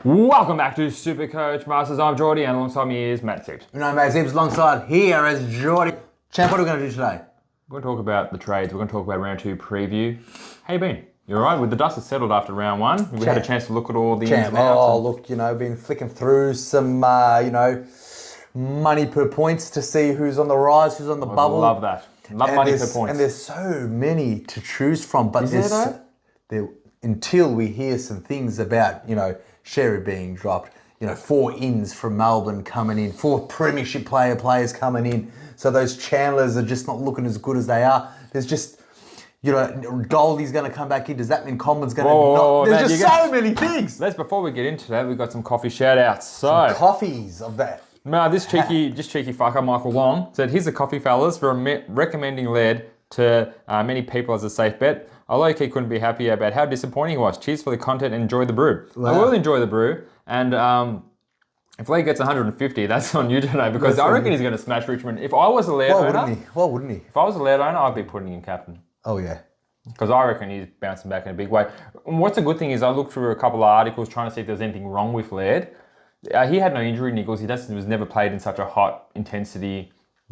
Welcome back to Supercoach Masters. I'm Geordie, and alongside me is Matt Sibbs. You know, Matt Sibbs alongside here as Geordie. Champ, what are we going to do today? We're going to talk about the trades. We're going to talk about round 2 preview. How you been? You all right? With the dust has settled after round 1. We had a chance to look at all the ins and outs. Oh, look, been flicking through some, money per points to see who's on the rise, who's on the bubble. Love that. Love money per points. And there's so many to choose from. But Is there though? Until we hear some things about, Sherry being dropped, 4 ins from Melbourne coming in, 4 premiership players coming in. So those Chandlers are just not looking as good as they are. There's just, Goldie's going to come back in. Does that mean Coleman's going to not? There's just so many things. Before we get into that, we've got some coffee shout-outs. Some coffees of that. Now, this cheeky fucker, Michael Long, said, here's a coffee, fellas, for recommending Laird to many people as a safe bet. I low-key couldn't be happier about how disappointing he was. Cheers for the content and enjoy the brew. Wow. I will enjoy the brew. And if Laird gets 150, that's on you today, because I reckon he's going to smash Richmond. If I was a Laird owner... Why wouldn't he? If I was a Laird owner, I'd be putting him captain. Oh, yeah. Because I reckon he's bouncing back in a big way. And what's a good thing is I looked through a couple of articles trying to see if there's anything wrong with Laird. He had no injury niggles. He was never played in such a hot intensity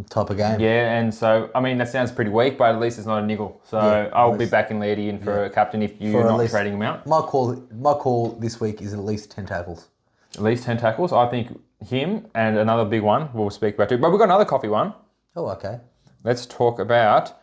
type of game. Yeah, and so, that sounds pretty weak, but at least it's not a niggle. So yeah, I'll be backing Lairdy in for a captain if you're not trading him out. My call this week is at least 10 tackles. At least 10 tackles. I think him and another big one we'll speak about too. But we've got another coffee one. Oh, okay. Let's talk about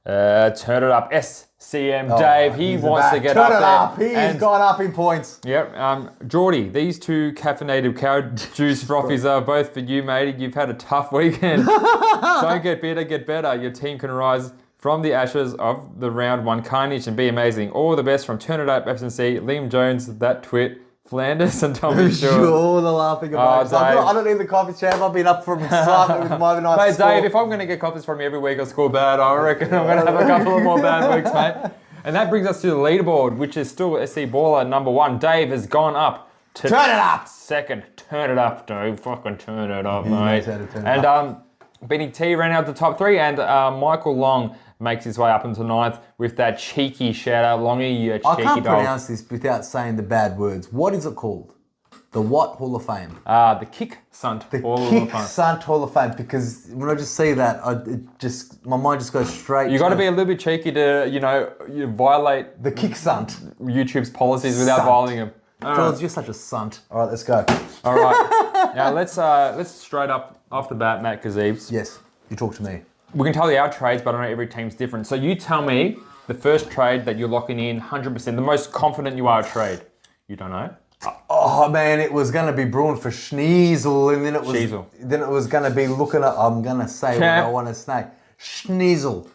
Turn It Up. SCM Dave, he wants to get up there. He's gone up in points. Yep. Geordie, these 2 caffeinated cow juice frothies are both for you, matey. You've had a tough weekend. Don't get bitter, get better. Your team can rise from the ashes of the round 1 carnage and be amazing. All the best from Turn It Up, FNC, Liam Jones, That Twit, Flanders and Tommy Short. Sure, the laughing emojis. I don't need the coffee, champ. I've been up from excitement with my nice score. Dave, if I'm going to get coffees from you every week, I'll score bad. I reckon I'm going to have a couple of more bad weeks, mate. And that brings us to the leaderboard, which is still SC Baller number 1. Dave has gone up to Turn It Up. Second. Turn it up, Dave. Fucking turn it up, mate. And Benny T ran out the top 3, and Michael Long makes his way up into 9th with that cheeky shout-out. Longy, you cheeky dog. I can't pronounce this without saying the bad words. What is it called? The what Hall of Fame? The Kick Sant Hall of Fame. The Kick Sant Hall of Fame, because when I just see that, my mind just goes straight. You got to be a little bit cheeky to, you violate the Kick Sant. YouTube's policies without violating them. George, you're such a sunt. All right, let's go. All right. Now, let's straight up off the bat, Matt Kazibs. Yes, you talk to me. We can tell you our trades, but I know every team's different. So you tell me the first trade that you're locking in 100%, the most confident you are a trade. You don't know? Oh man, it was going to be Bruin for Schneasel, and then it was going to be looking at, I'm going to say what I want to say, Schneasel.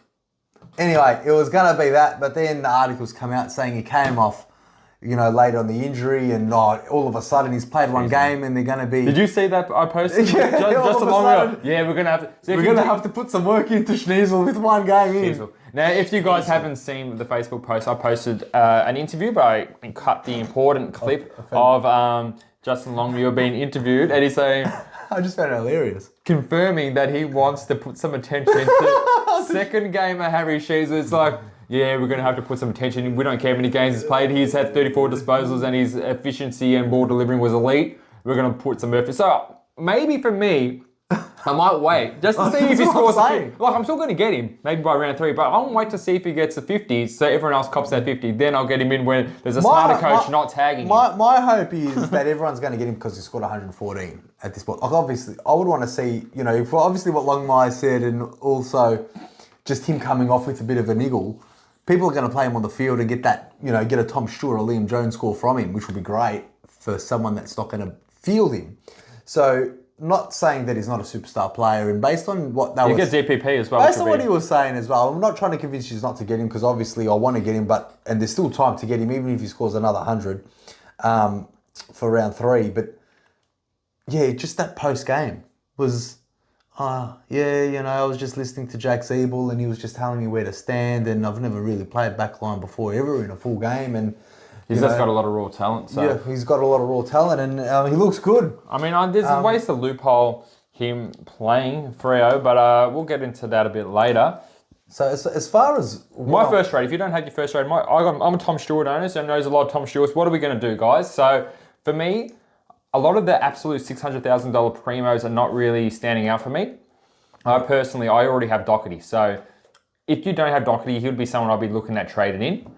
Anyway, it was going to be that, but then the articles come out saying he came off, late on the injury, and all of a sudden he's played one game, and they're going to be. Did you see that I posted just a long ago? Yeah, we're going to have to. So we're going to have to put some work into Schneasel with one game in. Now, if you guys haven't seen the Facebook post, I posted an interview, but I cut the important clip of Justin Longmuir being interviewed, and he's saying, I just found it hilarious. Confirming that he wants to put some attention into second game of Harry Shea's. It's like, yeah, we're going to have to put some attention in. We don't care how many games he's played. He's had 34 disposals and his efficiency and ball delivering was elite. We're going to put some effort. So maybe for me, I might wait just to see if he scores. I'm still going to get him, maybe by round 3, but I'll wait to see if he gets a 50, so everyone else cops that 50. Then I'll get him in when there's a smarter coach not tagging him. My hope is that everyone's going to get him because he scored 114 at this point. Like obviously, I would want to see, obviously what Longmire said, and also just him coming off with a bit of a niggle. People are going to play him on the field and get that, get a Tom Stewart or Liam Jones score from him, which would be great for someone that's not going to field him. So, not saying that he's not a superstar player, and based on what they were... You get DPP as well. Based on what he was saying as well, I'm not trying to convince you not to get him, because obviously I want to get him, and there's still time to get him, even if he scores another 100 for round 3. But, yeah, just that post-game was... I was just listening to Jack Zeeble, and he was just telling me where to stand, and I've never really played backline before ever in a full game, and he's just got a lot of raw talent. So. Yeah, he's got a lot of raw talent, and he looks good. There's ways to loophole him playing Freo, but we'll get into that a bit later. So as far as... My first trade, if you don't have your first trade, I'm a Tom Stewart owner, so knows a lot of Tom Stewarts. What are we going to do, guys? So for me, a lot of the absolute $600,000 primos are not really standing out for me. I already have Doherty. So if you don't have Doherty, he would be someone I'd be looking at trading in.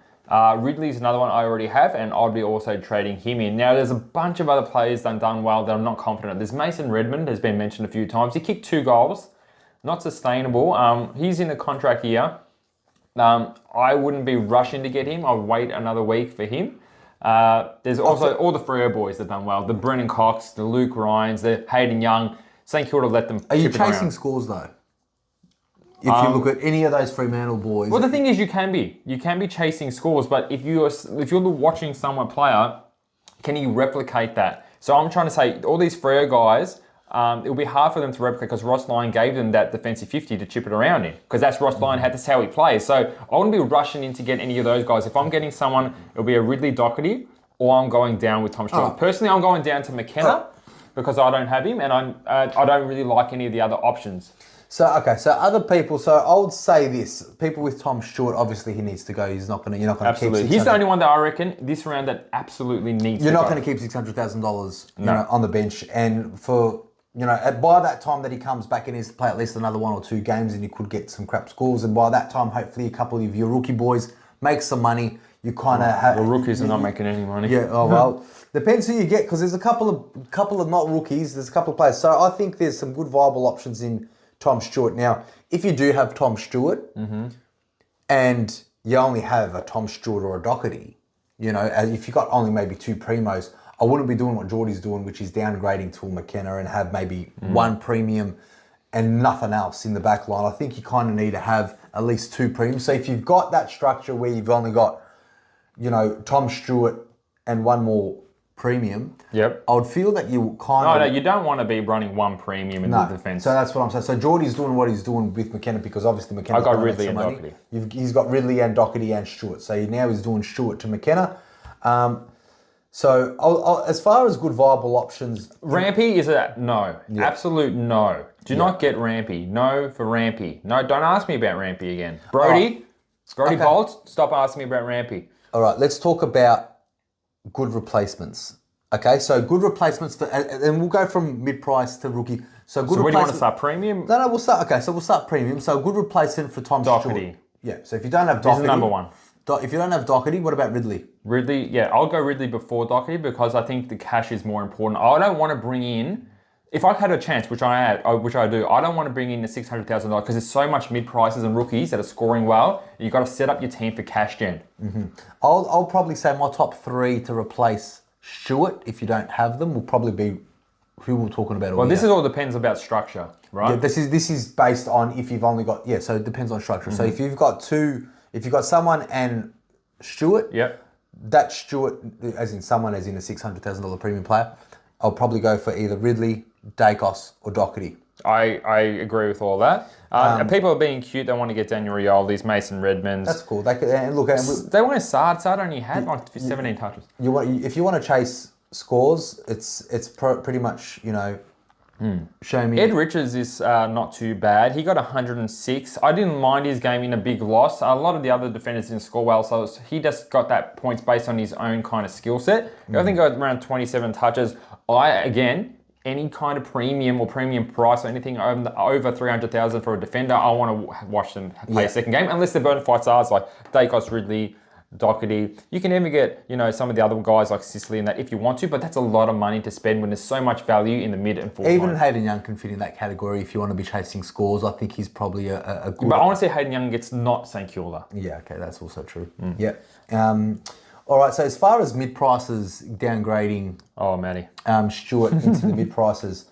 Ridley's another one I already have, and I'll be also trading him in. Now, there's a bunch of other players that have done well that I'm not confident. There's Mason Redmond, has been mentioned a few times. He kicked 2 goals. Not sustainable. He's in the contract year. I wouldn't be rushing to get him. I'll wait another week for him. There's also all the Freo boys that have done well. The Brennan Cox, the Luke Ryans, the Hayden Young. St Kilda let them Are you chip it around. chasing scores, though? If you look at any of those Fremantle boys... Well, the thing is, you can be chasing scores, but if you're watching someone player, can you replicate that? So I'm trying to say, all these Freo guys, it'll be hard for them to replicate because Ross Lyon gave them that defensive 50 to chip it around in, because that's Ross Lyon, that's how he plays. So I wouldn't be rushing in to get any of those guys. If I'm getting someone, it'll be a Ridley Doherty, or I'm going down with Tom Stewart. Personally, I'm going down to McKenna because I don't have him, and I don't really like any of the other options. So other people. So I would say this: people with Tom Stewart, obviously he needs to go. You're not going to Absolutely. keep. He's the only one that I reckon this round that absolutely needs. You're not going to keep $600,000, on the bench, and for by that time that he comes back and needs to play at least another 1 or 2 games, and you could get some crap scores, and by that time, hopefully, a couple of your rookie boys make some money. You kind of have the rookies are not making any money. Yeah. Oh well, depends who you get, because there's a couple of not rookies. There's a couple of players. So I think there's some good viable options in Tom Stewart. Now, if you do have Tom Stewart, and you only have a Tom Stewart or a Doherty, if you got only maybe 2 primos, I wouldn't be doing what Geordie's doing, which is downgrading to McKenna and have maybe 1 premium and nothing else in the back line. I think you kind of need to have at least 2 premiums. So if you've got that structure where you've only got, Tom Stewart and 1 more premium, yep, I would feel that you kind of... No, you don't want to be running 1 premium in the defence. So that's what I'm saying. So Geordie's doing what he's doing with McKenna, because obviously McKenna's I got Ridley and Doherty. He's got Ridley and Doherty and Stewart. So now he's doing Stewart to McKenna. So I'll, as far as good viable options... Rampy is a no. Yeah. Absolute no. Do not get Rampy. No for Rampy. No, don't ask me about Rampy again. Brody Bolt, stop asking me about Rampy. All right, let's talk about good replacements. Okay, so good replacements for, and we'll go from mid-price to rookie. So good. So where do you want to start? Premium? No, we'll start. Okay, so we'll start premium. So good replacement for Tom Stewart. Doherty. Yeah. So if you don't have Doherty, he's the number 1. If you don't have Doherty, what about Ridley? Ridley, yeah, I'll go Ridley before Doherty because I think the cash is more important. I don't want to bring in, if I had a chance, which I do, I don't want to bring in the $600,000 because there's so much mid-prices and rookies that are scoring well. You've got to set up your team for cash gen. Mm-hmm. I'll probably say my top 3 to replace Stewart, if you don't have them, will probably be who we're talking about. Well, this is all depends about structure, right? Yeah, this is based on if you've only got, so it depends on structure. Mm-hmm. So if you've got someone and Stewart, yep, that Stewart, as in a $600,000 premium player, I'll probably go for either Ridley, Dacos, or Doherty. I agree with all that. People are being cute. They want to get Daniel Riol, these Mason Redmonds. That's cool. They want Sard. Sard only had 17 touches. If you want to chase scores, it's pretty much, show me. Ed Richards is not too bad. He got 106. I didn't mind his game in a big loss. A lot of the other defenders didn't score well, so he just got that points based on his own kind of skill set. I think got around 27 touches. Any kind of premium or premium price or anything over 300,000 for a defender, I want to watch them play a second game, unless they're bona fide stars like Dacos, Ridley, Doherty. You can even get, some of the other guys like Sicily and that if you want to, but that's a lot of money to spend when there's so much value in the mid and forward Even line. Hayden Young can fit in that category if you want to be chasing scores. I think he's probably a good... But I want to see Hayden Young gets not St Kilda. Yeah, okay, that's also true. Yeah. All right, so as far as mid-prices downgrading... Oh, Matty. Stewart into the mid-prices...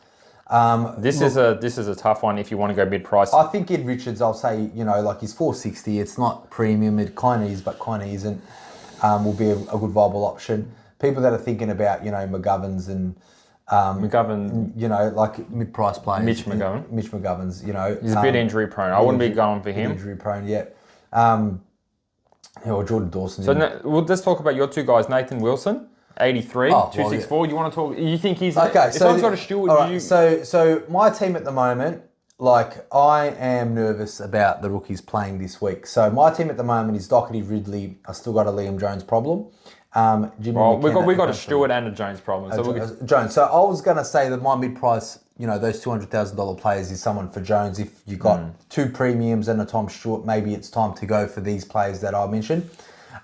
This is a tough one if you want to go mid-price. I think Ed Richards, I'll say, he's $460. It's not premium. It kind of is, but kind of isn't. Will be a good viable option. People that are thinking about, McGovern's and... McGovern... like mid-price players. Mitch McGovern's, He's a bit injury prone. I wouldn't be going for him. Injury prone, yeah. Or Jordan Dawson. So we'll just talk about your 2 guys. Nathan Wilson, 83, 264. You want to talk? You think he's okay? If someone's got a Stewart, right, so my team at the moment, I am nervous about the rookies playing this week. So my team at the moment is Doherty, Ridley. I still got a Liam Jones problem, Jimmy Well, McKenna, we got a Stewart and a Jones problem. So Jones. So I was going to say that my mid-price, those $200,000 players is someone for Jones. If you got two premiums and a Tom Stewart, maybe it's time to go for these players that I mentioned.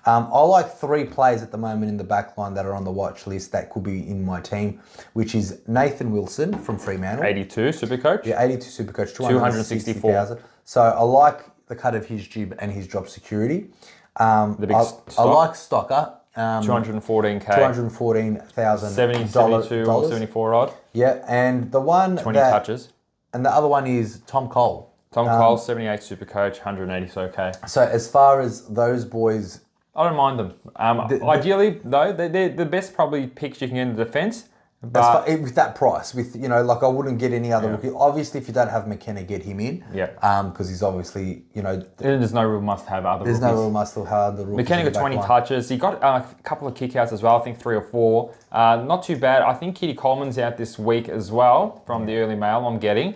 I like three players at the moment in the back line that are on the watch list that could be in my team, which is Nathan Wilson from Fremantle. 82 Supercoach. Yeah, 82 Supercoach, 264,000. So I like the cut of his jib and his job security. The big I like Stocker. 214K. $214,000. 72 or 74 odd. Yeah, and the one 20 touches. And the other one is Tom Cole. Tom Cole, 78 Supercoach, 180 so okay. So as far as those boys, I don't mind them. Ideally, though, they're the best probably picks you can get in the defence. But with that price, I wouldn't get any other rookie. Obviously, if you don't have McKenna, get him in. Yeah. Because he's obviously, there's no real must-have other There's rookies. no real must-have other rookies. McKenna got 20 touches. He got a couple of kickouts as well, I think 3 or 4. Not too bad. I think Kitty Coleman's out this week as well from the early mail I'm getting.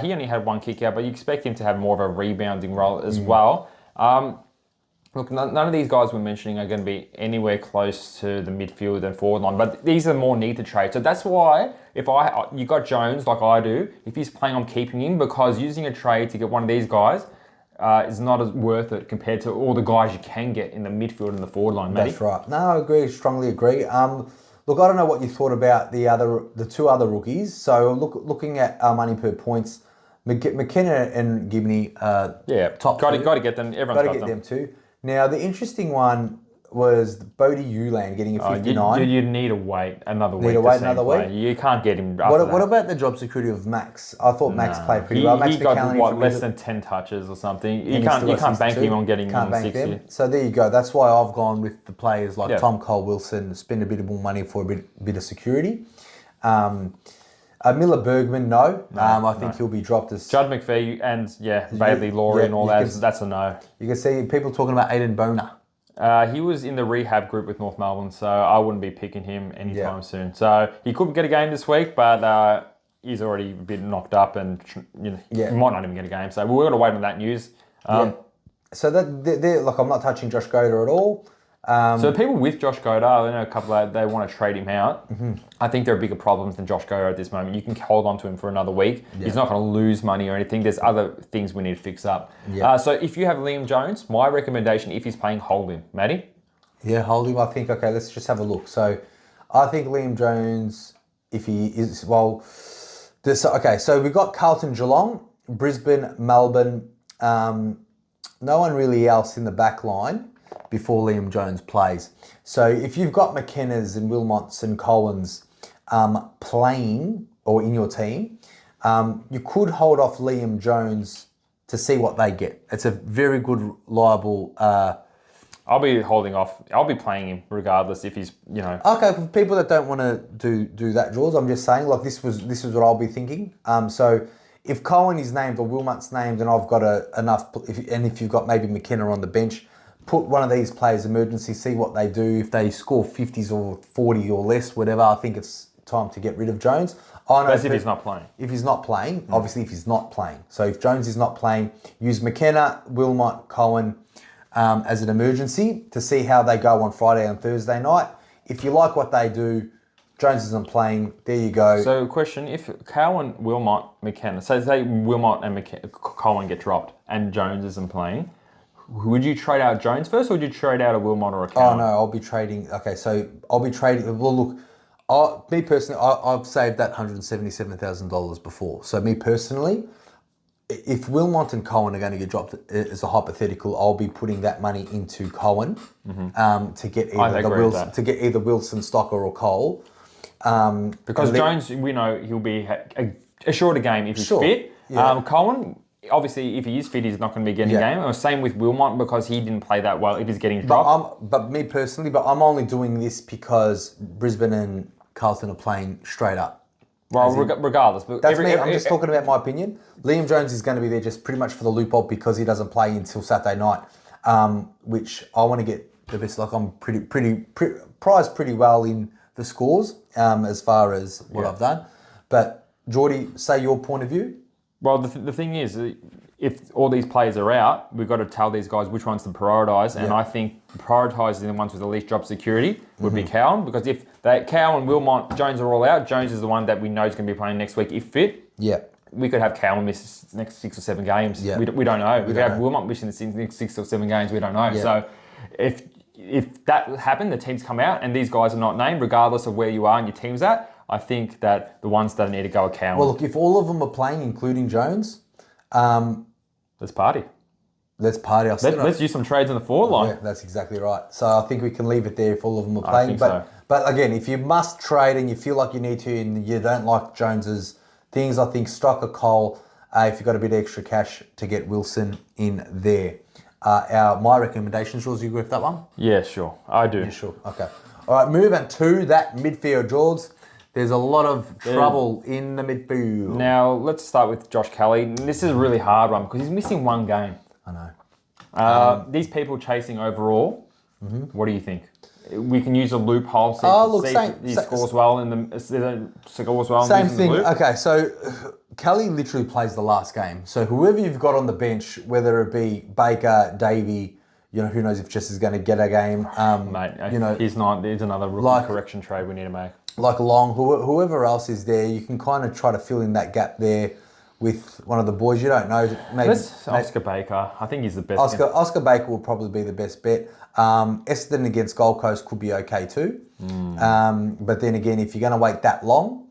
He only had 1 kickout, but you expect him to have more of a rebounding role as well. Look, none of these guys we're mentioning are going to be anywhere close to the midfield and forward line, but these are more need to trade. So that's why you got Jones like I do, if he's playing, I'm keeping him, because using a trade to get one of these guys is not as worth it compared to all the guys you can get in the midfield and the forward line. Maybe. That's right. No, I agree. Strongly agree. Look, I don't know what you thought about the two other rookies. So looking at money per points, McKenna and Gibney, top. Got to get them. Everyone's got them too. Now, the interesting one was Bodie Uland getting a 59. You need to wait another week. You can't get him. What about the job security of Max? I thought Max played pretty well. Max he got less than 10 touches or something. You can't bank him on getting more than 60. So there you go. That's why I've gone with the players like Tom Cole, Wilson, spend a bit more money for a bit of security. Miller Bergman, no. I think he'll be dropped as... Judd McPhee and, Bailey, Laurie and all that, that's a no. You can see people talking about Aiden Boner. He was in the rehab group with North Melbourne, so I wouldn't be picking him anytime soon. So he could get a game this week, but he's already a bit knocked up and he might not even get a game. So we're going to wait on that news. So look, I'm not touching Josh Goder at all. So people with Josh Goder, I know a couple they want to trade him out. Mm-hmm. I think there are bigger problems than Josh Goder at this moment. You can hold on to him for another week. Yeah. He's not going to lose money or anything. There's other things we need to fix up. Yeah. So if you have Liam Jones, my recommendation, if he's playing, hold him. Matty? Yeah, hold him. I think, okay, let's just have a look. So I think Liam Jones, if he is, so we've got Carlton, Geelong, Brisbane, Melbourne, no one really else in the back line before Liam Jones plays. So if you've got McKenna's and Wilmots and Collins playing or in your team, you could hold off Liam Jones to see what they get. It's a very good, reliable... I'll be holding off. I'll be playing him regardless if he's, Okay, for people that don't want to do that, Jules, I'm just saying, like, this was what I'll be thinking. So if Cohen is named or Wilmot's named and I've got enough... if you've got maybe McKenna on the bench... Put one of these players emergency, see what they do. If they score 50s or 40 or less, whatever, I think it's time to get rid of Jones. That's if he's not playing. If he's not playing, obviously if he's not playing. So if Jones is not playing, use McKenna, Wilmot, Cohen as an emergency to see how they go on Friday and Thursday night. If you like what they do, Jones isn't playing, there you go. So question, if Cohen, Wilmot, McKenna, so say Wilmot and Cohen get dropped and Jones isn't playing, would you trade out Jones first, or would you trade out a Wilmot or a Cowan? Oh no, I'll be trading. Okay, so I'll be trading. Well, look, me personally, I've saved that $177,000 before. So me personally, if Wilmot and Cohen are going to get dropped as a hypothetical, I'll be putting that money into Cohen to get either Wilson, Stocker, or Cole. Because Jones, we know he'll be a shorter game if he's fit. Yeah. Cohen. Obviously, if he is fit, he's not going to be getting a game. Or same with Wilmot because he didn't play that well if he's getting dropped. But me personally, I'm only doing this because Brisbane and Carlton are playing straight up. Well, regardless. But that's me. I'm just talking about my opinion. Liam Jones is going to be there just pretty much for the loophole because he doesn't play until Saturday night, which I want to get the best. Like I'm prized pretty well in the scores as far as what I've done. But Geordie, say your point of view. Well, the thing is, if all these players are out, we've got to tell these guys which ones to prioritise. And I think prioritising the ones with the least job security would be Cowan, because if Cowan, Wilmot, Jones are all out, Jones is the one that we know is going to be playing next week if fit. Yeah. We could have Cowan miss the next 6 or 7 games. Yeah. We don't know. We could have Wilmot missing the next 6 or 7 games. We don't know. Yeah. So if that happened, the teams come out and these guys are not named, regardless of where you are and your team's at, I think that the ones that need to go are Cowan. Well, look, if all of them are playing, including Jones, let's party. Let's party. Let's use some trades on the forward line. Yeah, that's exactly right. So I think we can leave it there if all of them are playing. think so. But again, if you must trade and you feel like you need to and you don't like Jones's things, I think stock a Cole if you've got a bit of extra cash to get Wilson in there. My recommendations, Jules, you agree with that one? Yeah, sure. I do. Yeah, sure. Okay. All right, moving to that midfield, Jules. There's a lot of trouble in the midfield. Now, let's start with Josh Kelly. This is a really hard one because he's missing 1 game. I know. These people chasing overall, what do you think? We can use a loophole, see if he scores well in the scores well. Same thing. Okay, so Kelly literally plays the last game. So whoever you've got on the bench, whether it be Baker, Davey, who knows if Jess is going to get a game. Mate, he's not. There's another rookie correction trade we need to make. Like Long, whoever else is there, you can kind of try to fill in that gap there with one of the boys. You don't know. Maybe Oscar Baker. I think he's the best. Oscar Baker will probably be the best bet. Essendon against Gold Coast could be okay too. But then again, if you're going to wait that long,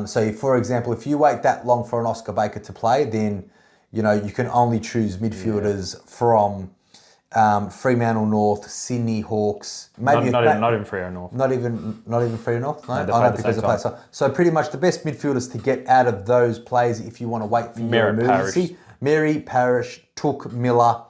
so for example, if you wait that long for an Oscar Baker to play, then you can only choose midfielders from Fremantle North, Sydney Hawks, maybe not even Fremantle North. Not even Fremantle North. No, I don't think they play. So pretty much the best midfielders to get out of those players if you want to wait for your emergency. Mary Parish, Took Miller,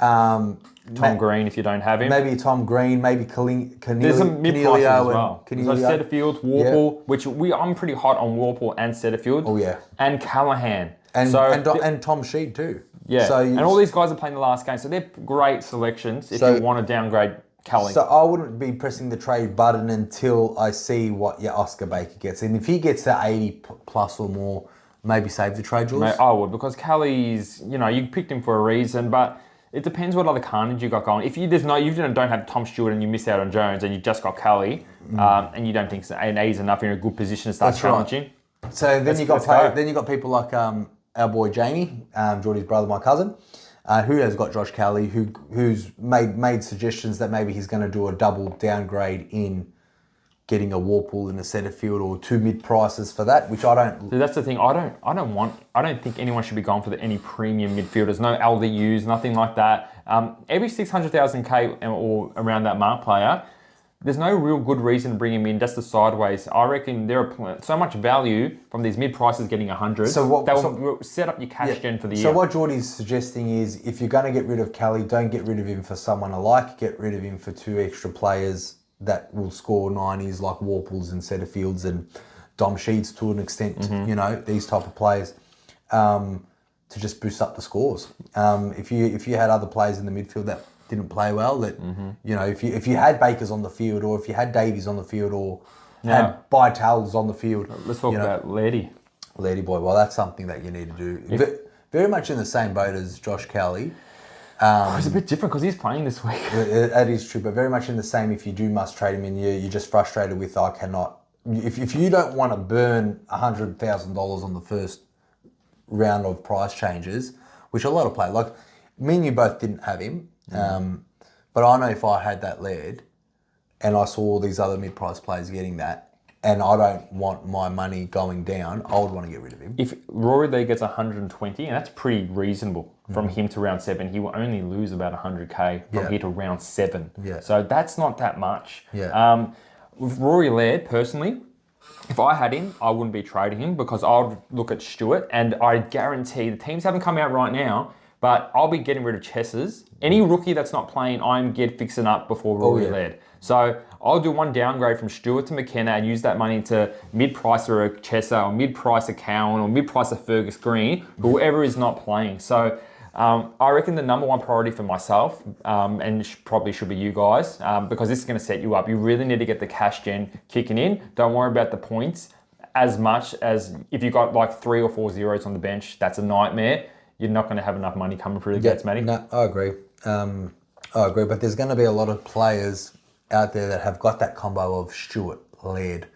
Tom Green if you don't have him. Maybe Tom Green, maybe Canelio. There's some mid-prices as well. So Setterfield, Warple, which I'm pretty hot on Warple and Setterfield. Oh yeah. And Callahan. And Tom Sheed too. Yeah, so and all these guys are playing the last game, so they're great selections if you want to downgrade Kelly. So I wouldn't be pressing the trade button until I see what your Oscar Baker gets. And if he gets to 80 plus or more, maybe save the trade, Jules? Mate, I would, because Kelly's, you picked him for a reason, but it depends what other carnage you got going. If you don't have Tom Stewart and you miss out on Jones and you just got Kelly, and you don't think an A is enough, you're in a good position to start challenging. Right. So then you got people like our boy Jamie, Geordie's brother, my cousin, who has got Josh Kelly, who's made suggestions that maybe he's going to do a double downgrade in getting a Warple in a Setterfield or 2 mid prices for that, which I don't. So that's the thing. I don't think anyone should be going for any premium midfielders. No LDUs, nothing like that. Every 600,000 K or around that mark player, there's no real good reason to bring him in. Just the sideways. I reckon there are so much value from these mid prices getting 100. So will set up your cash gen for the year. So what Geordie's suggesting is, if you're going to get rid of Kelly, don't get rid of him for someone alike. Get rid of him for 2 extra players that will score 90s, like Warples and Setterfields and Dom Sheeds to an extent. These type of players to just boost up the scores. If you had other players in the midfield that didn't play well, that if you had Bakers on the field, or if you had Davies on the field, or had Vitals on the field. Let's talk about Lairdy boy. Well, that's something that you need to do. Very much in the same boat as Josh Kelly. It's a bit different because he's playing this week. That is true, but very much in the same. If you must trade him in, you're just frustrated with, I cannot. If you don't want to burn $100,000 on the first round of price changes, which a lot of players, like me and you both didn't have him, but I know if I had that Laird and I saw all these other mid-price players getting that, and I don't want my money going down, I would want to get rid of him. If Rory Lee gets 120, and that's pretty reasonable from him to round 7, he will only lose about 100K from here to round 7. Yeah. So that's not that much. Yeah. With Rory Laird, personally, if I had him, I wouldn't be trading him, because I would look at Stewart, and I guarantee the teams haven't come out right now, but I'll be getting rid of Chesses. Any rookie that's not playing, I'm fixing up before Rory Laird. So I'll do one downgrade from Stewart to McKenna and use that money to mid-price a Chesser, or mid-price a Cowan, or mid-price a Fergus Green, whoever is not playing. So I reckon the number one priority for myself, and probably should be you guys, because this is going to set you up. You really need to get the cash gen kicking in. Don't worry about the points. as much as if you got like 3 or 4 zeros on the bench, that's a nightmare. You're not going to have enough money coming through the gates, Matty. No, I agree. I agree, but there's going to be a lot of players out there that have got that combo of Stewart, Laird,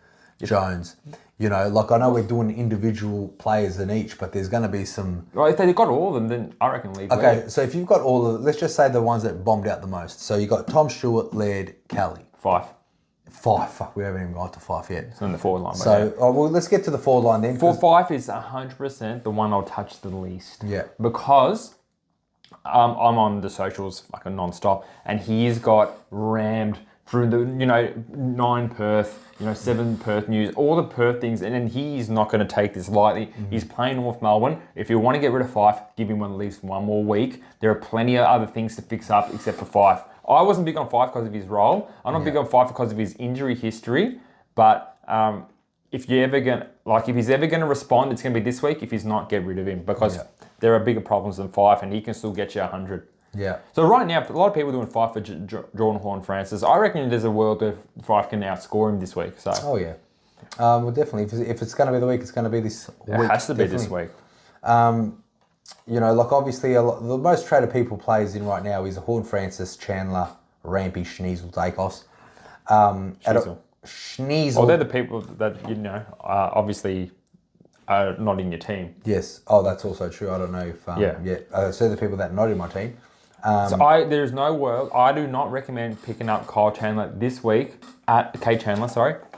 Jones. You know, like I know we're doing individual players in each, but there's going to be some... Well, if they've got all of them, then I reckon leave Okay, Laird. so if you've got all of... Let's just say the ones that bombed out the most. So you got Tom Stewart, Laird, Kelly. 5. 5. Fuck, we haven't even got to 5 yet. It's in the forward line. So, well, let's get to the forward line then. 4-5 is 100% the one I'll touch the least. Yeah. Because I'm on the socials fucking non-stop, and he's got rammed through the, 9 Perth, 7 Perth news, all the Perth things, and then he's not going to take this lightly. He's playing North Melbourne. If you want to get rid of Fife, give him at least one more week. There are plenty of other things to fix up except for Fife. I wasn't big on Fife because of his role. I'm not big on Fife because of his injury history, but if he's ever going to respond, it's going to be this week. If he's not, get rid of him because there are bigger problems than Fife, and he can still get you 100. Yeah. So right now, a lot of people are doing Fife for Jordan Horne-Francis. I reckon there's a world where Fife can outscore him this week. So. Oh, yeah. Well, definitely. If it's going to be the week, it's going to be this week. It has to be this week. Like obviously, the most traded people plays in right now is Horne-Francis, Chandler, Rampy, Schneasel, Dacos. Schneasel. Well, they're the people that, obviously are not in your team. Yes. Oh, that's also true. I don't know if... so the people that are not in my team. There's no world. I do not recommend picking up Kate Chandler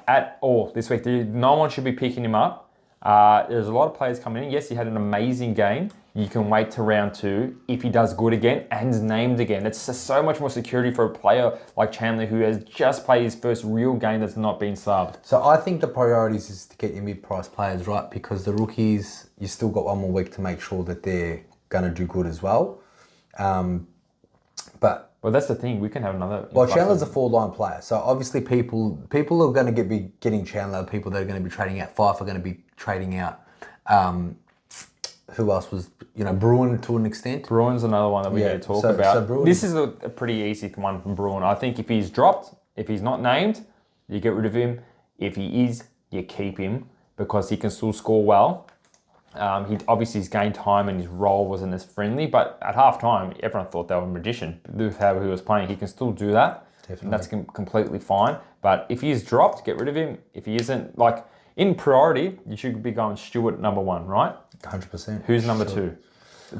at all this week. No one should be picking him up. There's a lot of players coming in. Yes, he had an amazing game. You can wait to round 2 if he does good again and is named again. It's just so much more security for a player like Chandler who has just played his first real game that's not been subbed. So I think the priorities is to get your mid-price players right, because the rookies, you still got one more week to make sure that they're going to do good as well. Well, that's the thing. We can have another... Well, Chandler's a forward-line player. So obviously people are going to be getting Chandler. People that are going to be trading out Fife are going to be trading out... who else was... Bruin to an extent. Bruin's another one that we need to talk about. So Bruin, this is a pretty easy one from Bruin. I think if he's dropped, if he's not named, you get rid of him. If he is, you keep him because he can still score well. Obviously he's gained time and his role wasn't as friendly, but at half time, everyone thought they were a magician. With how he was playing, he can still do that. Definitely. And that's completely fine. But if he's dropped, get rid of him. If he isn't, in priority, you should be going Stewart number 1, right? 100%. Who's number 2?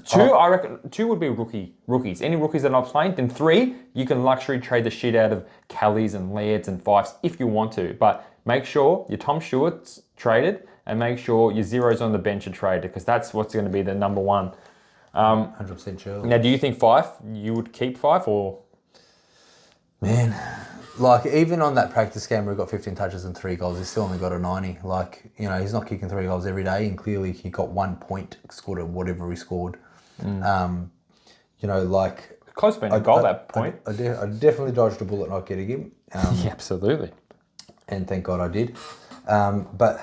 2, I reckon, 2 would be rookies. Any rookies that are not playing, then 3, you can luxury trade the shit out of Kellys and Lairds and Fifes if you want to. But make sure your Tom Stewart's traded and make sure your zeros on the bench are traded because that's what's going to be the number 1. 100% sure. Now, do you think Fife, you would keep Fife or? Man, even on that practice game where he got 15 touches and 3 goals, he's still only got a 90. He's not kicking 3 goals every day, and clearly he got 1 point, scored at whatever he scored. Close to being a goal that point. I definitely dodged a bullet not getting him. Yeah, absolutely. And thank God I did. But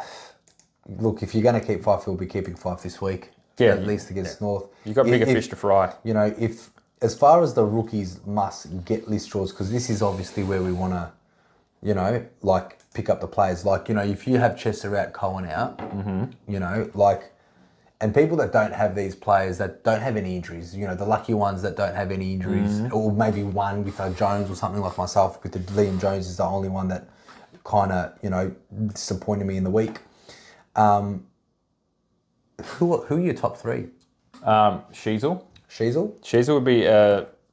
look, if you're going to keep Fife, you'll be keeping Fife this week. Yeah, at least against North. You've got bigger fish to fry. If as far as the rookies must get list draws, because this is obviously where we want to, pick up the players. If you have Chester out, Cohen out, and people that don't have these players that don't have any injuries, the lucky ones that don't have any injuries, or maybe one with a Jones or something like myself, because Liam Jones is the only one that kind of, disappointed me in the week. Who are your top 3? Sheasel. Sheasel would be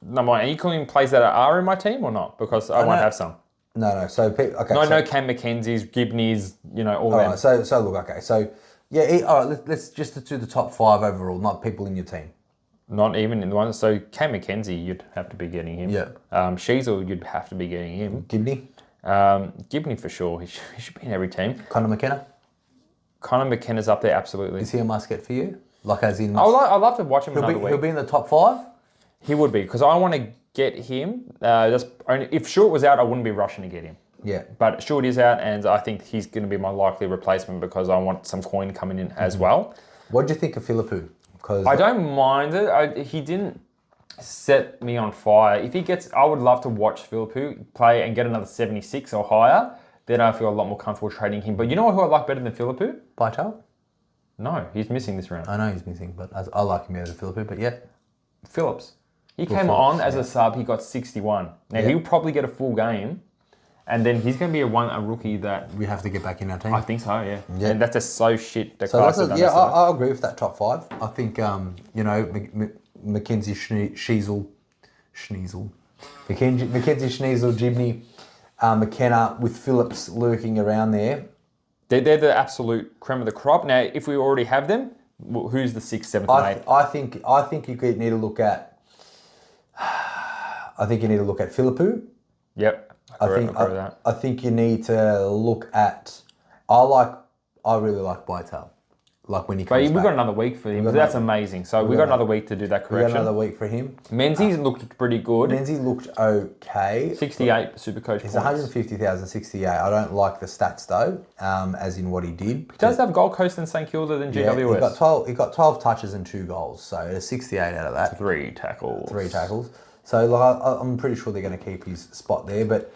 number 1. Are you calling players that are in my team or not? Because I might have some. No. So okay. No, Cam McKenzie's, Gibney's, all them. Right, so look, okay. So yeah, all right. Let's just do the top 5 overall, not people in your team. Not even in the one. So Cam McKenzie, you'd have to be getting him. Yeah. Sheasel, you'd have to be getting him. Gibney. Gibney for sure. He should be in every team. Connor McKenna's up there, absolutely. Is he a must get for you? I'd love to watch him another week. He'll be in the top 5? He would be, because I want to get him. If Short was out, I wouldn't be rushing to get him. Yeah. But Short is out, and I think he's going to be my likely replacement because I want some coin coming in as well. What do you think of Philippou? I don't mind it. He didn't set me on fire. If he gets, I would love to watch Philippou play and get another 76 or higher. then I feel a lot more comfortable trading him. But you know who I like better than Philippou? Vital? No, he's missing this round. I know he's missing, but I like him better than Philippou, but yeah. Phillips. He came Phillips, on as a sub, he got 61. Now, he'll probably get a full game, and then he's going to be a rookie that... We have to get back in our team. I think so, yeah. And that's just so shit. So I agree with that top 5. I think, Mackenzie Schneasel, Gibney, McKenna, with Phillips lurking around there. They're the absolute creme of the crop. Now, if we already have them, who's the 6th, 7th, and 8th? I think you need to look at... I think you need to look at Philippou. Yep. I agree with that. I think you need to look at... I really like Vital. Like when he comes back. We've got another week for him. That's amazing. So we've got another week to do that correction. We've got another week for him. Menzies looked pretty good. Menzies looked okay. 68 Supercoach points. He's 150,000, 68. I don't like the stats though, as in what he did. He does have Gold Coast and St Kilda than GWS. He got 12 touches and 2 goals. So a 68 out of that. 3 tackles. So I'm pretty sure they're going to keep his spot there. But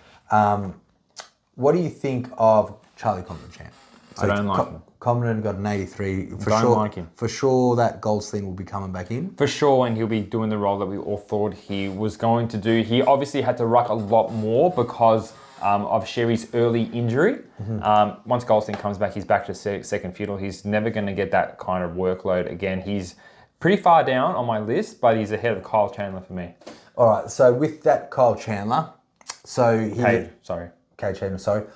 what do you think of Charlie Comden, champ? I don't like him. Comden got an 83. Like him. For sure that Goldstein will be coming back in. For sure, and he'll be doing the role that we all thought he was going to do. He obviously had to ruck a lot more because of Sherry's early injury. Once Goldstein comes back, he's back to second fiddle. He's never going to get that kind of workload again. He's pretty far down on my list, but he's ahead of Kyle Chandler for me. All right, so with that Kyle Chandler, Cade Chandler,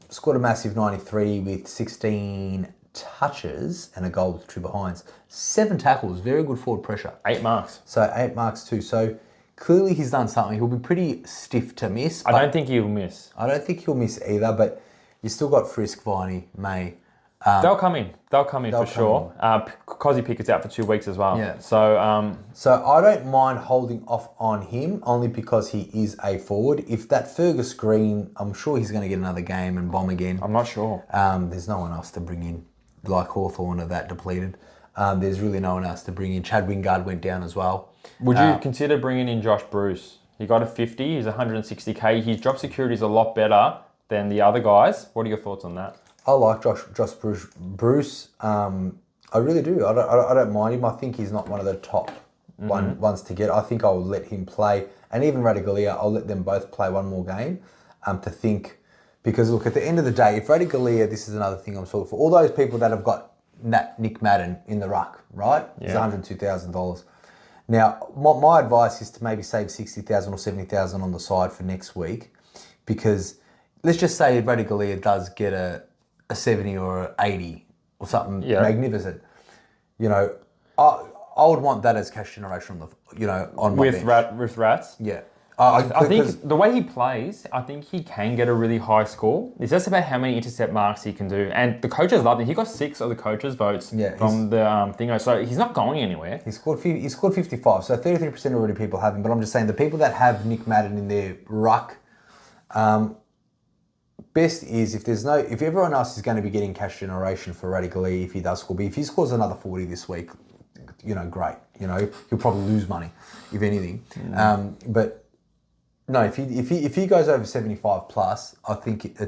scored a massive 93 with 16 touches and a goal with 2 behinds. 7 tackles, very good forward pressure. 8 marks. So 8 marks too. So clearly he's done something. He'll be pretty stiff to miss. I don't think he'll miss. I don't think he'll miss either, but you still got Frisk, Viney, May. They'll come in for sure. Cozzy Pickett's out for 2 weeks as well. Yeah. So I don't mind holding off on him only because he is a forward. If that Fergus Green, I'm sure he's going to get another game and bomb again. I'm not sure. There's no one else to bring in, like Hawthorn are that depleted. There's really no one else to bring in. Chad Wingard went down as well. Would you consider bringing in Josh Bruce? He got a 50. He's 160k. His drop security is a lot better than the other guys. What are your thoughts on that? I like Josh Bruce. I really do. I don't mind him. I think he's not one of the top ones to get. I think I will let him play, and even Radigalia, I'll let them both play one more game to think. Because look, at the end of the day, if Radigalia, this is another thing I'm sorting for. All those people that have got Nick Madden in the ruck, right? Yeah. It's $102,000. Now, my advice is to maybe save 60,000 or 70,000 on the side for next week, because let's just say Radigalia does get a 70 or an 80 or something magnificent. I would want that as cash generation on my bench. With Rats? Yeah. I think the way he plays, I think he can get a really high score. It's just about how many intercept marks he can do. And the coaches loved him. He got 6 of the coaches' votes from the thing. So he's not going anywhere. He scored 55. So 33% already people have him. But I'm just saying the people that have Nick Madden in their ruck, best is if everyone else is going to be getting cash generation for Radicalee if he does score. But if he scores another 40 this week, great. He'll probably lose money, if anything. But no, if he goes over 75 plus, I think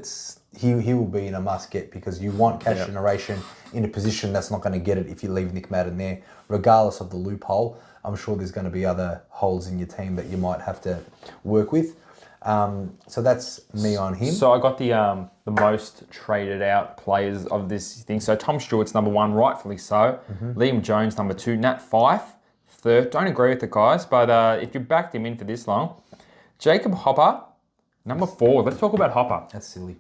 he will be in a must get, because you want cash generation in a position that's not going to get it if you leave Nick Madden there, regardless of the loophole. I'm sure there's going to be other holes in your team that you might have to work with. So that's me on him. So I got the most traded out players of this thing. So Tom Stewart's number 1, rightfully so. Liam Jones number 2, Nat Fyfe third. Don't agree with the guys, but if you backed him in for this long, Jacob Hopper number 4. Let's talk about Hopper. That's silly.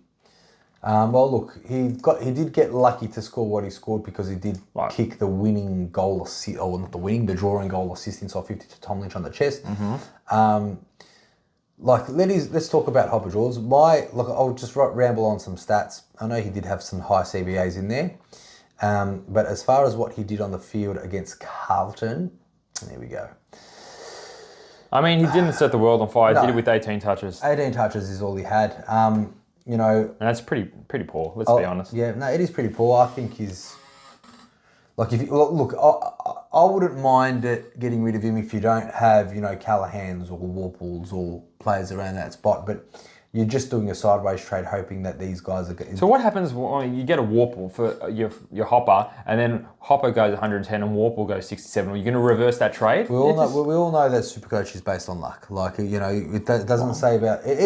Well, look, he did get lucky to score what he scored because he did kick the winning goal assist, or not the winning, the drawing goal assist inside 50 to Tom Lynch on the chest. Let's talk about Hopper Jaws. I'll just ramble on some stats. I know he did have some high CBAs in there, but as far as what he did on the field against Carlton, there we go. I mean, he didn't set the world on fire. He did it with 18 touches. 18 touches is all he had. And that's pretty poor. Let's be honest. Yeah, no, it is pretty poor. I think he's I wouldn't mind getting rid of him if you don't have Callahans or Warples or players around that spot. But you're just doing a sideways trade, hoping that these guys are getting. So what happens when you get a Warple for your Hopper, and then Hopper goes 110 and Warple goes 67? Are you going to reverse that trade? We all know that Supercoach is based on luck. Like, you know, it doesn't say about it.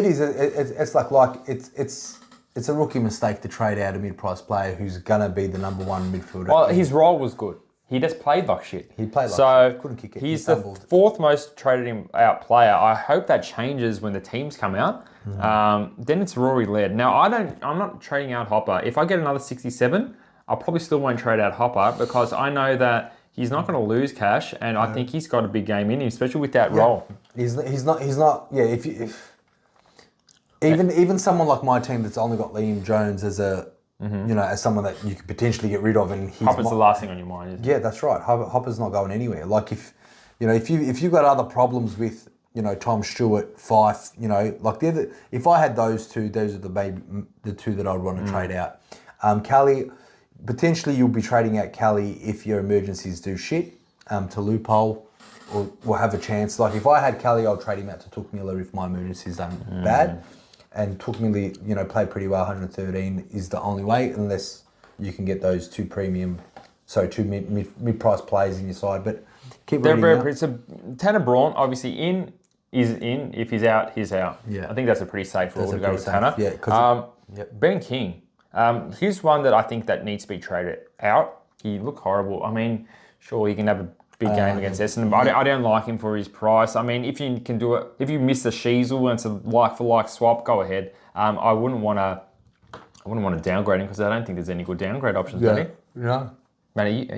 It's a rookie mistake to trade out a mid-price player who's gonna be the number one midfielder. Well, his role was good. He just played like shit. He played like shit. Couldn't kick it. He's the fourth most traded him out player. I hope that changes when the teams come out. Then it's Rory led. Now I'm not trading out Hopper. If I get another 67, I probably still won't trade out Hopper because I know that he's not going to lose cash, and I think he's got a big game in him, especially with that role. He's not. Yeah, if even someone like my team that's only got Liam Jones as a as someone that you could potentially get rid of, and Hopper's the last thing on your mind, isn't it? Yeah, that's right. Hopper's not going anywhere. Like if you've got other problems with Tom Stewart, Fife, like if I had those two, those are the two that I'd want to trade out. Kelly, potentially you'll be trading out Kelly if your emergencies do shit to loophole or will have a chance. Like if I had Kelly, I'll trade him out to Took Miller if my emergencies done bad. And Took Miller, played pretty well. 113 is the only way, unless you can get those two mid-price players in your side. But keep reading out. So Tanner Braun, obviously is in. If he's out, he's out. Yeah. I think that's a pretty safe rule to go with Tanner. Yeah. Ben King, he's one that I think that needs to be traded out. He looked horrible. I mean, sure, he can have a big game against Essendon, but I don't like him for his price. I mean, if you can do it, if you miss the Sheasel and it's a like-for-like swap, go ahead. I wouldn't want to downgrade him because I don't think there's any good downgrade options, Matty. Yeah. Matty, are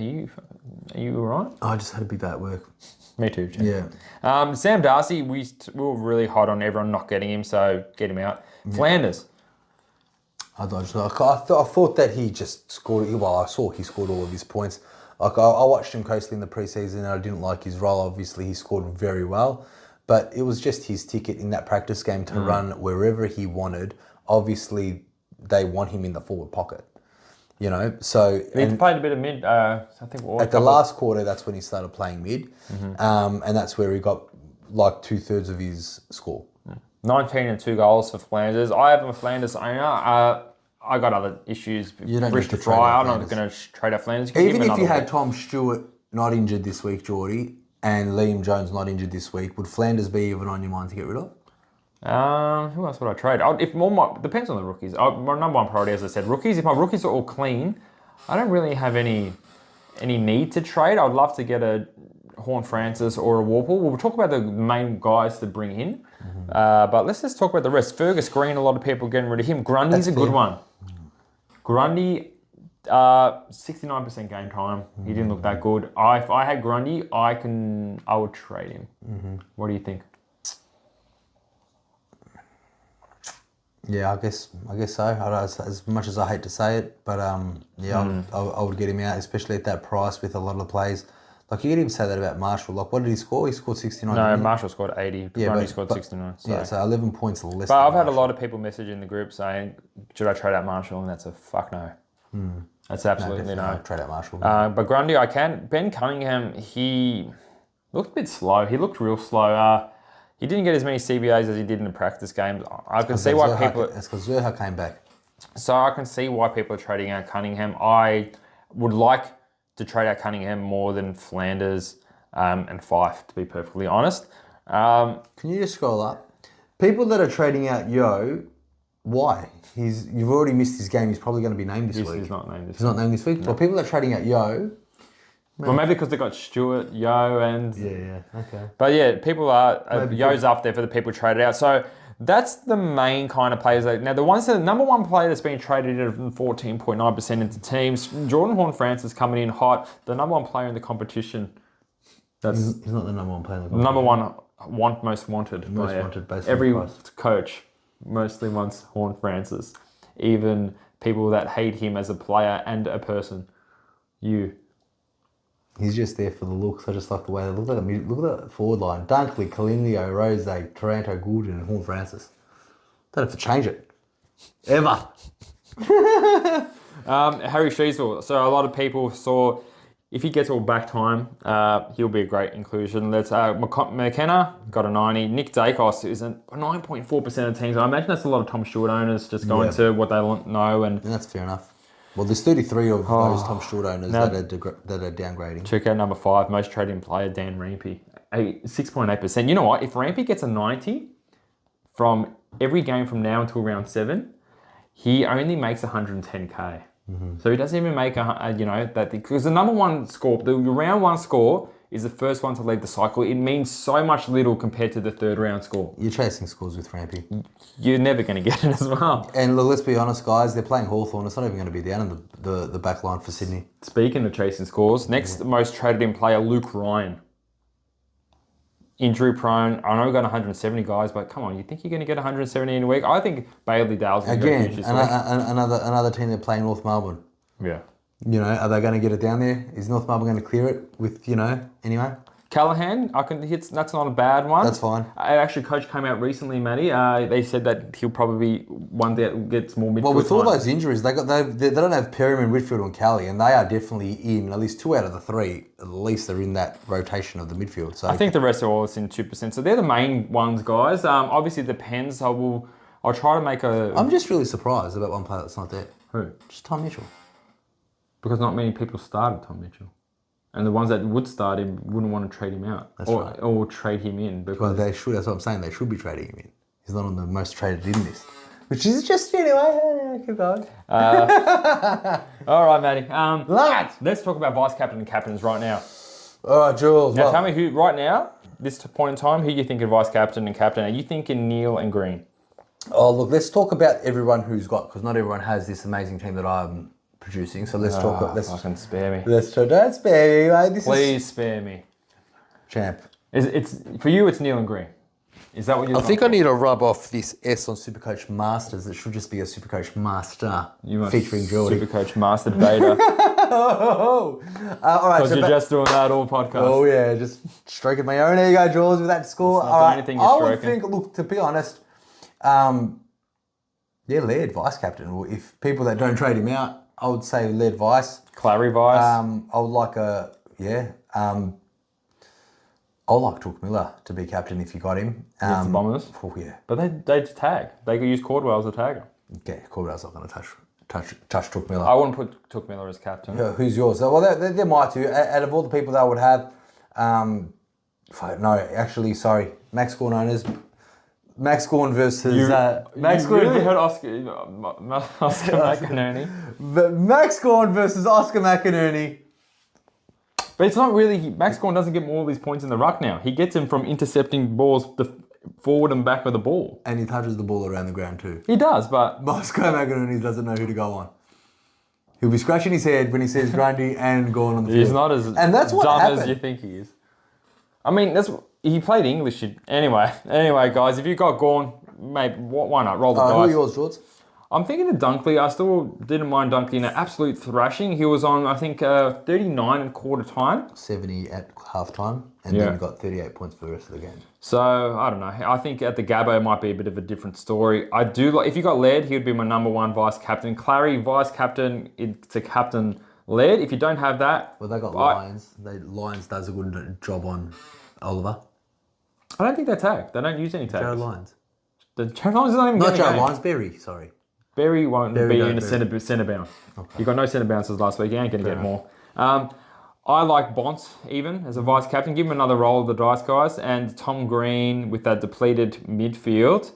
you all right? I just had a big day at work. Me too, Jim. Yeah. Sam Darcy, we were really hot on everyone not getting him, so get him out. Yeah. Flanders. I thought that he just scored. Well, I saw he scored all of his points. Like I watched him closely in the preseason, and I didn't like his role. Obviously, he scored very well, but it was just his ticket in that practice game to run wherever he wanted. Obviously, they want him in the forward pocket. So he played a bit of mid. I think at the last quarter, that's when he started playing mid, and that's where he got like 2/3 of his score. 19 and 2 goals for Flanders. I have him a Flanders owner. I got other issues. You don't Rich need to to trade try. out I'm not going to trade out Flanders. Even if you had Tom Stewart not injured this week, Geordie, and Liam Jones not injured this week, would Flanders be even on your mind to get rid of? Who else would I trade? Depends on the rookies. My number one priority, as I said, rookies. If my rookies are all clean, I don't really have any need to trade. I'd love to get a Horn Francis or a Warple. We'll talk about the main guys to bring in, but let's just talk about the rest. Fergus Green, a lot of people getting rid of him. Grundy's a good one. Grundy, 69% game time. He didn't look that good. If I had Grundy, I would trade him. What do you think? Yeah, I guess so. As much as I hate to say it, but I would get him out, especially at that price with a lot of the plays. Like you could even say that about Marshall. Like, what did he score? He scored 69. No, Marshall scored 80. Yeah, Grundy scored 69. So. Yeah, so 11 points less. But I've had a lot of people message in the group saying, "Should I trade out Marshall?" And that's a fuck no. That's absolutely no. Trade out Marshall. But Grundy, I can. Ben Cunningham, he looked a bit slow. He looked real slow. He didn't get as many CBAs as he did in the practice games. I can see why people. That's because Zerha came back. So I can see why people are trading out Cunningham. I would like to trade out Cunningham more than Flanders and Fife, to be perfectly honest. Can you just scroll up? People that are trading out why? You've already missed his game. He's probably going to be named this week. He's not named this week. He's not named this week? No. Well, people that are trading out well, maybe because they got Stewart, Yo, and... Yeah, okay. But yeah, people are... Yo's up there for the people traded out. So that's the main kind of players. Now, the number one player that's been traded at 14.9% into teams, Jordan Horne-Francis coming in hot, the number one player in the competition. He's not the number one player in the competition. Number one most wanted. Most wanted, basically. Every coach mostly wants Horne-Francis. Even people that hate him as a player and a person. He's just there for the looks. I just like the way they look at him. Look at that forward line. Dunkley, Kalinio, Rose, Taranto, Goulden, and Horne-Francis. Don't have to change it. Ever. Harry Sheasel. So a lot of people saw if he gets all back time, he'll be a great inclusion. Let's McKenna got a 90. Nick Dacos is a 9.4% of teams. I imagine that's a lot of Tom Stewart owners just going to what they know. And that's fair enough. Well, there's 33 of those Tom Stewart owners that are downgrading. Check out number 5, most trading player, Dan Rampy. 6.8%. You know what? If Rampy gets a 90 from every game from now until round 7, he only makes 110k. So he doesn't even make because the number 1 score, the round 1 score is the first one to leave the cycle. It means so much little compared to the 3rd round score. You're chasing scores with Rampy. You're never going to get it as well. And look, let's be honest, guys. They're playing Hawthorn. It's not even going to be down in the back line for Sydney. Speaking of chasing scores, next most traded in player, Luke Ryan. Injury prone. I know we got 170 guys, but come on, you think you're going to get 170 in a week? I think Bailey Dale's going to go huge this week. Another team that play North Melbourne. Yeah. Are they going to get it down there? Is North Melbourne going to clear it with, anyway? Callahan, that's not a bad one. That's fine. Actually, coach came out recently, Matty. They said that he'll probably be one that gets more midfield. Well, with time. all those injuries, they don't have Perryman, Whitfield, and Callie, and they are definitely in at least 2 out of the 3. At least they're in that rotation of the midfield. So I think the rest are all in 2%. So they're the main ones, guys. Obviously, it depends. I'll try to make a. I'm just really surprised about one player that's not there. Who? Just Tom Mitchell. Because not many people started Tom Mitchell. And the ones that would start him wouldn't want to trade him out. Or trade him in. Because well, they should. That's what I'm saying. They should be trading him in. He's not on the most traded in list. Which is just, anyway, keep going. All right, Matty. Let's talk about vice captain and captains right now. All right, Jules. Now, tell me who, right now, this point in time, who you think of vice captain and captain. Are you thinking Neil and Green? Oh, look, let's talk about everyone who's got, because not everyone has this amazing team that I'm producing. So let's talk. Let's fucking spare me. Don't spare me, mate. Please spare me. Champ. It's for you. It's Neil and Green. Is that what you're? I think I need to rub off this S on Supercoach Masters. It should just be a Supercoach Master featuring Geordie. Supercoach Master Beta. All right. Because you're just doing that all podcast. Oh yeah, just stroking my own ego, Jules, with that score. All right. Anything you're I would think. Look, to be honest, Laird vice captain. If people that don't trade him out, I would say Laird vice. Clary vice. I would like I like Took Miller to be captain if you got him. The Bombers. Oh yeah. But they just tag. They could use Cordwell as a tagger. Yeah, Cordwell's not going to touch Took Miller. I wouldn't put Took Miller as captain. Yeah, who's yours? Well, they're my two. Out of all the people that I would have, sorry, Max Gorn owners. Max Gorn versus Max Gorn. You really heard Oscar McInerney. Max Gorn versus Oscar McInerney. But it's not really. Max Gorn doesn't get more of these points in the ruck now. He gets them from intercepting balls forward and back of the ball. And he touches the ball around the ground too. He does, but Oscar McInerney doesn't know who to go on. He'll be scratching his head when he sees Grundy and Gorn on the field. He's not as dumb as you think he is. I mean, he played English. Anyway, guys, if you got Gorn, maybe why not roll the dice? Who are yours, George? I'm thinking of Dunkley. I still didn't mind Dunkley in an absolute thrashing. He was on, I think, 39 and quarter time. 70 at half time, and then got 38 points for the rest of the game. So, I don't know. I think at the Gabbo might be a bit of a different story. I do like, if you got Laird, he would be my number 1 vice captain. Clary, vice captain, it's a captain Laird. If you don't have that... Well, they got Lions. Lions does a good job on Oliver. I don't think they're tagged. They don't use any tags. Jared Lyons. Jared Lyons is not even Not Jared Lyons, Berry, sorry. Berry won't be in a centre bound. Okay. You got no centre bounces last week. You ain't going to get more. I like Bonts even as a vice captain. Give him another roll of the dice, guys. And Tom Green with that depleted midfield.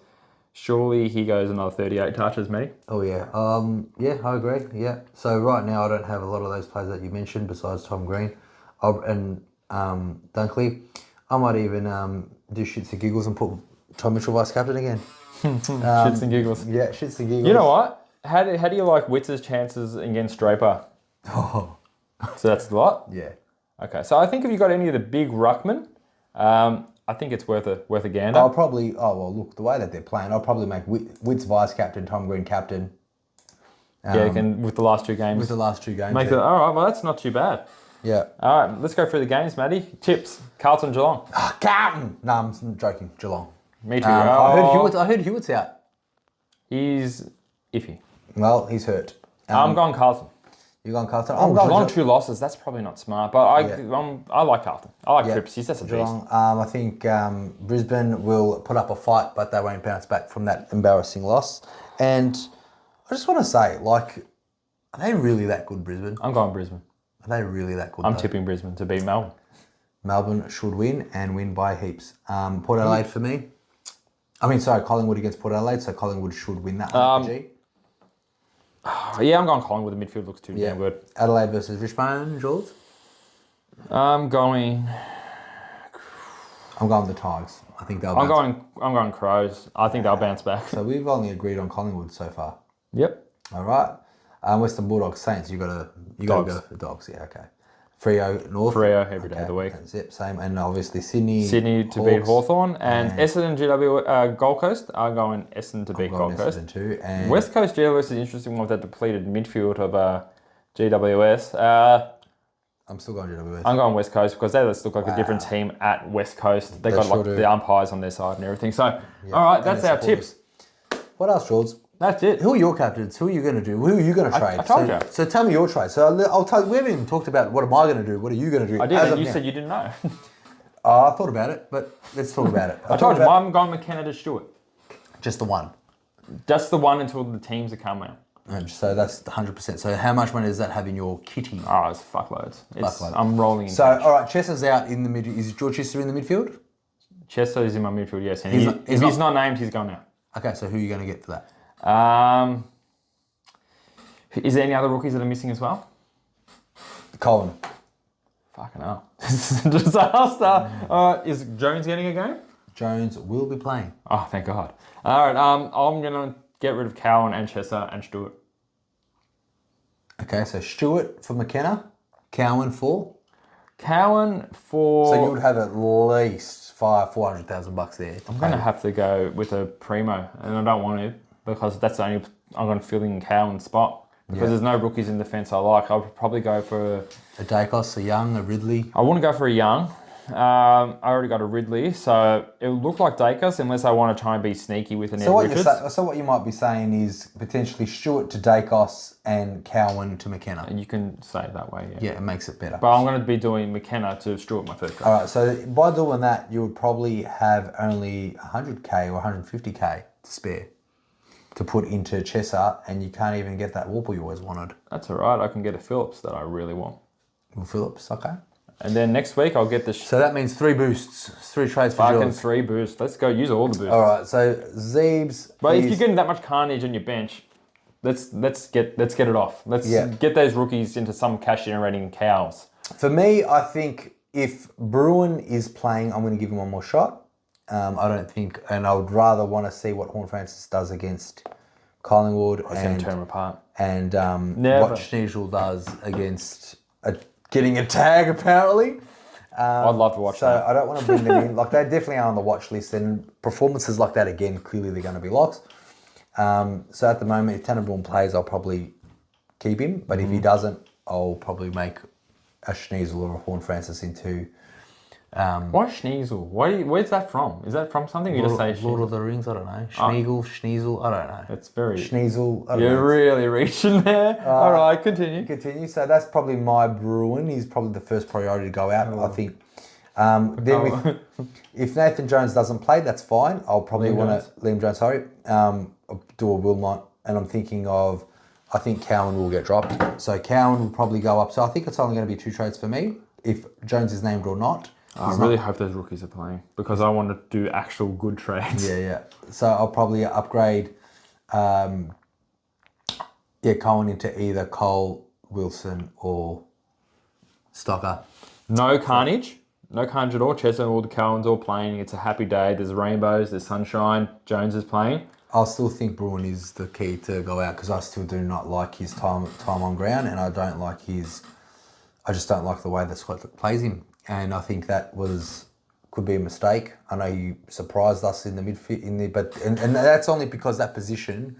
Surely he goes another 38 touches, mate. Oh yeah. I agree. Yeah. So right now I don't have a lot of those players that you mentioned besides Tom Green and Dunkley. I might even do shits and giggles and put Tom Mitchell vice captain again. Shits and giggles. Yeah, shits and giggles. You know what? How do you like Witz's chances against Draper? Oh. So that's a lot? Yeah. Okay, so I think if you got any of the big ruckmen, I think it's worth a gander. I'll probably, look, the way that they're playing, I'll probably make Witz vice captain, Tom Green captain. With the last 2 games. With the last 2 games. All right, well, that's not too bad. Yeah. All right, let's go through the games, Matty. Tips, Carlton, Geelong. Carlton! No, I'm joking, Geelong. Me too. I heard Hewitt's out. He's iffy. Well, he's hurt. I'm going Carlton. You going Carlton? Oh, Geelong 2 losses. That's probably not smart, but I like Carlton. I like Cripps. He's just a beast. Geelong. I think Brisbane will put up a fight, but they won't bounce back from that embarrassing loss. And I just want to say, like, are they really that good, Brisbane? I'm going Brisbane. Are they really that good? I'm tipping Brisbane to beat Melbourne. Melbourne should win and win by heaps. Port Adelaide for me. Collingwood against Port Adelaide, so Collingwood should win that one. Yeah, I'm going Collingwood. The midfield looks too damn good. Adelaide versus Richmond, Jules? I'm going the Tigers. I think they'll I'm going Crows. I think they'll bounce back. So we've only agreed on Collingwood so far. Yep. All right. Western Bulldogs, Saints, you gotta go for Dogs, yeah, okay. Freo North. Freo every day of the week. Yep, same. And obviously Sydney to beat Hawthorn. And Essendon GW Gold Coast are going Essendon to beat Gold Coast. Too, and West Coast GWS is an interesting one with that depleted midfield of GWS. I'm still going GWS. I'm going West Coast because they just look like a different team at West Coast. They got like the umpires on their side and everything. So, all right, that's our tips. What else, George? That's it. Who are your captains? Who are you going to do? Who are you going to trade? I told you. So tell me your trade. So I'll tell you. We haven't even talked about what am I going to do. What are you going to do? I did, and you said you didn't know. I thought about it, but let's talk about it. I told you, I'm going McKenna to Stewart. Just the one. Just the one until the teams are coming out. And so that's 100%. So how much money does that have in your kitty? Oh, it's fuckloads. I'm rolling in So, cash. all right, Chester's out in the midfield. Is George Chester in the midfield? Chester is in my midfield, yes. And if he's not named, he's gone out. Okay, so who are you going to get for that? Is there any other rookies that are missing as well? Colin. Fucking hell. This is a disaster. Is Jones getting a game? Jones will be playing. Oh, thank God. All right, I'm going to get rid of Cowan and Chester and Stewart. Okay, so Stewart for McKenna, Cowan for? So you would have at least $400,000 there. I'm going to have to go with a Primo, and I don't want to because that's the only I'm going to fill in Cowan's spot. Because there's no rookies in defence I like. I'll probably go for a Dacos, a Young, a Ridley. I wouldn't go for a Young. I already got a Ridley, so it would look like Dacos unless I want to try and be sneaky with an Ed Richards. So what you might be saying is potentially Stewart to Dacos and Cowan to McKenna. And you can say it that way, yeah. Yeah, it makes it better. But I'm going to be doing McKenna to Stewart my first draft. All right, so by doing that, you would probably have only 100k or 150k to spare to put into Chesser, and you can't even get that Warple you always wanted. That's all right. I can get a Phillips that I really want. Well, Phillips, okay. And then next week I'll get the... So that means 3 boosts, 3 trades for fucking George. 3 boosts. Let's go use all the boosts. All right, so Zeebs... But if you're getting that much carnage on your bench, let's get it off. Let's get those rookies into some cash-generating cows. For me, I think if Bruin is playing, I'm going to give him one more shot. I don't think... And I would rather want to see what Horn Francis does against Collingwood. I was going to tear him apart. And what Schneisel does against... getting a tag, apparently. I'd love to watch that. So I don't want to bring them in. Like, they definitely are on the watch list, and performances like that, again, clearly they're going to be locks. So at the moment, if Tanner Braun plays, I'll probably keep him. But if he doesn't, I'll probably make a Schneisel or a Horn Francis into... Why Schneisel? Where's that from? Is that from something? You just say Lord of the Rings, I don't know. Schneisel, I don't know. It's very... Schneisel, I don't know. You're really reaching there. All right, continue. So that's probably my Bruin. He's probably the first priority to go out, I think. If Nathan Jones doesn't play, that's fine. I'll probably want to... Liam Jones, sorry. Do a Wilmot. And I'm thinking of... I think Cowan will get dropped. So Cowan will probably go up. So I think it's only going to be 2 trades for me, if Jones is named or not. I really hope those rookies are playing because I want to do actual good trades. Yeah. So I'll probably upgrade Cohen into either Cole, Wilson or Stocker. No carnage at all. Chester and all the Cohen's all playing. It's a happy day. There's rainbows, there's sunshine. Jones is playing. I'll still think Bruin is the key to go out because I still do not like his time on ground, and I just don't like the way that Scott plays him. And I think that could be a mistake. I know you surprised us in the midfield, but that's only because that position,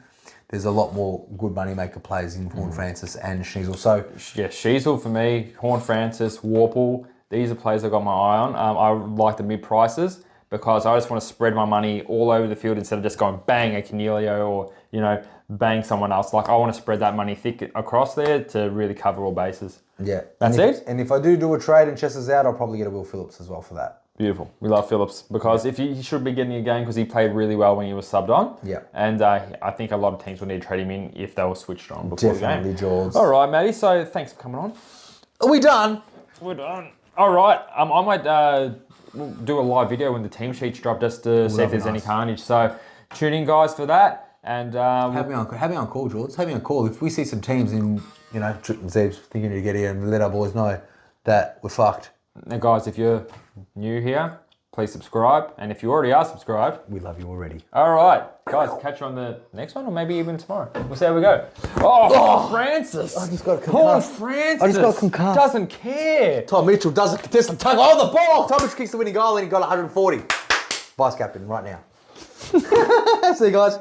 there's a lot more good moneymaker players in Horn Francis and Schneisel. So yeah, Schneisel for me, Horn Francis, Warple. These are players I got my eye on. I like the mid prices. because I just want to spread my money all over the field instead of just going bang a Cornelio or, bang someone else. Like, I want to spread that money thick across there to really cover all bases. Yeah. That's it. And if I do a trade and Chester's out, I'll probably get a Will Phillips as well for that. Beautiful. We love Phillips because if he should be getting a game because he played really well when he was subbed on. Yeah. And I think a lot of teams will need to trade him in if they were switched on before Definitely, the game. George. All right, Matty. So thanks for coming on. Are we done? We're done. All right. I might we'll do a live video when the team sheets drop just to see if there's any carnage. So tune in, guys, for that. And have me on call, George. Have me on call. If we see some teams in, Trick and Zeebs thinking to get here and let our boys know that we're fucked. Now, guys, if you're new here, please subscribe. And if you already are subscribed, we love you already. All right, guys, catch you on the next one or maybe even tomorrow. We'll see how we go. Oh, Francis. I just got concussed. Francis. I just got concussed. Doesn't care. Tom Mitchell doesn't contest the tug on the ball. Tom Mitchell kicks the winning goal and he got 140. Vice captain right now. See you guys.